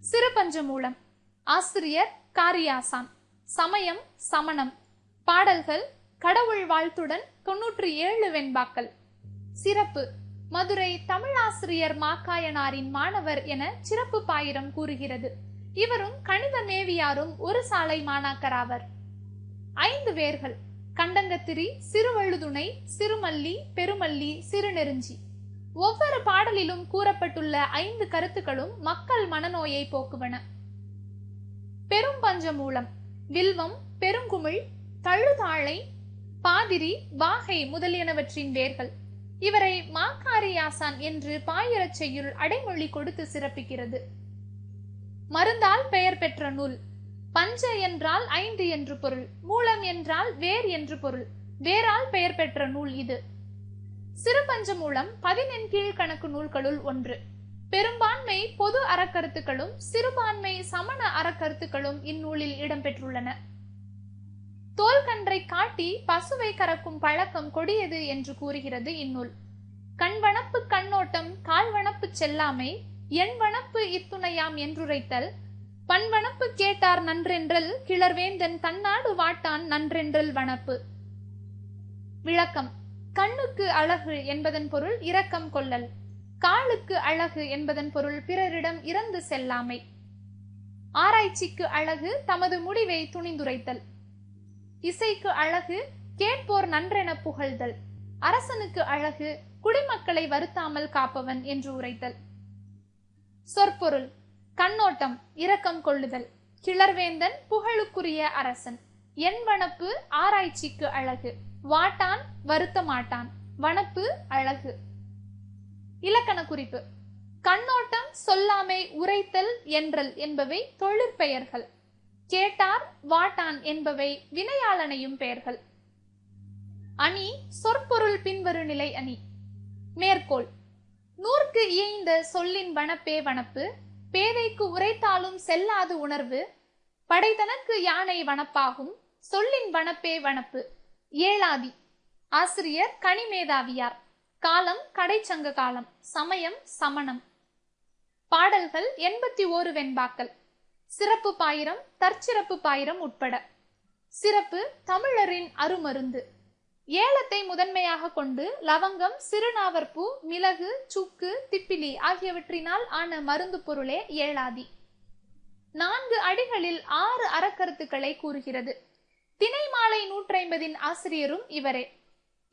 சிறு பஞ்சமூலம். ஆசிரியர் காரியாசான். சமயம் சமணம். பாடல்கள் கடவுள் வாழ்த்துடன் 97 வெண்பாக்கள். சிறப்பு: மதுரை தமிழாசிரியர் மாக்காயனாரின் மாணவர் என சிறப்பு பாயிரம் கூறுகிறது. இவரும் கணித மேவியாரும் ஒரு சாலை மாணாக்கராவர். 5 வேர்கள்: கண்டங்கத்திரி, சிறுவழுதுணை, சிறுமல்லி, பெருமல்லி, சிறுநெருஞ்சி. ஒவ்வொரு பாடலிலும் கூறப்பட்டுள்ள 5 கருத்துக்களும் மக்கள் மனநோயை போக்குவன. பெரும் பஞ்சமூலம். வில்வம், பெருங்குமிழ், தழுதாழை, பாதிரி, வாகை முதலியனவற்றின் வேர்கள். இவரை மாக்காரியாசான் என்று பாயிரச் செய்யுள் அடைமொழி கொடுத்து சிறப்பிக்கிறது. மருந்தால் பெயர் பெற்ற நூல். பஞ்ச என்றால் 5 என்று பொருள். மூலம் என்றால் வேர் என்று பொருள். வேரால் பெயர் பெற்ற நூல் இது. சிறு பஞ்சமூலம் 10 கீழ்கணக்கு நூல்களுள் ஒன்று. பெரும்பான்மை பொது அறக்கருத்துக்களும் சிறுபான்மை சமண அறக்கருத்துக்களும் இந்நூலில் இடம்பெற்றுள்ளன. தோல்கன்றை காட்டி பசுவை கறக்கும் பழக்கம் கொடியது என்று கூறுகிறது இந்நூல். கண்வனப்பு கண்ணோட்டம், கால்வனப்பு செல்லாமை, எண்வனப்பு இத்துணையாம் என்றுரைத்தல், பண்வனப்பு கேட்டார் நன்றென்றல், கிளர்வேந்தன் தன்னாடு வாட்டான் நன்றென்றல் வனப்பு. விளக்கம்: கண்ணுக்கு அழகு என்பதன் பொருள் இரக்கம் கொள்ளல். காலுக்கு அழகு என்பதன் பொருள் பிறரிடம் இறந்து செல்லாமை. ஆராய்ச்சிக்கு அழகு தமது முடிவை துணிந்துரைத்தல். இசைக்கு அழகு கேட்போர் நன்றென புகழ்தல். அரசனுக்கு அழகு குடிமக்களை வருத்தாமல் காப்பவன் என்று உரைத்தல். சொற்பொருள்: கண்ணோட்டம் இரக்கம் கொள்ளுதல். கிளர்வேந்தன் புகழுக்குரிய அரசன். எண்வனப்பு ஆராய்ச்சிக்கு அழகு. வாட்டான் வருத்த மாட்டான். வனப்பு அழகு. இலக்கண குறிப்பு: கண்ணோட்டம், சொல்லாமை, உரைத்தல், என்றல் என்பவை தொழிற்பெயர்கள். கேட்டார், வாட்டான் என்பவை வினையாளனையும் பெயர்கள். அணி சொற்பொருள் பின்வரு நிலை அணி. மேற்கோள்: நூற்கு இயைந்த சொல்லின் வனப்பே வனப்பு. பேதைக்கு உரைத்தாலும் செல்லாது உணர்வு. படைத்தனக்கு யானை வனப்பாகும். சொல்லின் வனப்பே வனப்பு. ஏழாதி. ஆசிரியர் கனிமேதாவியார். காலம் கடைச்சங்க காலம். சமயம் சமணம். பாடல்கள் 81 வெண்பாக்கள். சிறப்பு பாயிரம், தற்சிறப்பு பாயிரம் உட்பட. சிறப்பு: தமிழரின் அருமருந்து. ஏலத்தை முதன்மையாக கொண்டு லவங்கம், சிறுநாவற்பூ, மிளகு, சுக்கு, திப்பிலி ஆகியவற்றினால் ஆன மருந்து பொருளே ஏழாதி. 4 அடிகளில் 6 அறக்கருத்துக்களை கூறுகிறது. திணைமாலை 150 ஆசிரியரும் இவரே.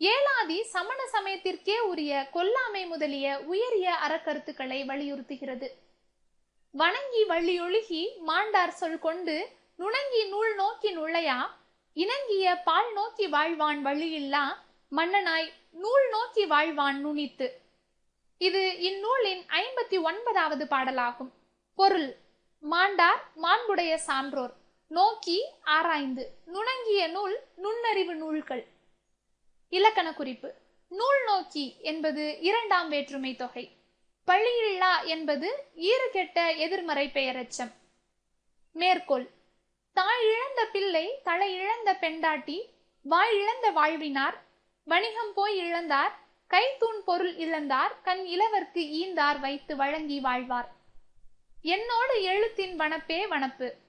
ஏழாதி சமண சமயத்திற்கே உரிய கொல்லாமை முதலிய உயரிய அறக்கருத்துக்களை வலியுறுத்துகிறது. வணங்கி வள்ளியொழுகி மாண்டார் சொல் கொண்டு நுணங்கி நூல் நோக்கி நுழையா, இணங்கிய பால் நோக்கி வாழ்வான் வழியில்லா, மன்னனாய் நூல் நோக்கி வாழ்வான் நுனித்து. இது இந்நூலின் 59வது பாடலாகும். பொருள்: மாண்டார் மாண்புடைய சான்றோர். நோக்கி ஆராய்ந்து. நுணங்கிய நூல் நுண்ணறிவு நூல்கள். இலக்கண குறிப்பு: நூல் நோக்கி என்பது 2ஆம் வேற்றுமை தொகை. பழியில்லா என்பது ஈறுகெட்ட எதிர்மறை பெயரெச்சம். மேற்கோள்: தாய் இழந்த பிள்ளை, தலை இழந்த பெண்டாட்டி, வாய் இழந்த வாழ்வினார், வணிகம் போய் இழந்தார், கைத்தூண் பொருள் இழந்தார், கண் இளவர்க்கு ஈந்தார் வைத்து வழங்கி வாழ்வார். என்னோடு எழுத்தின் வனப்பே வனப்பு.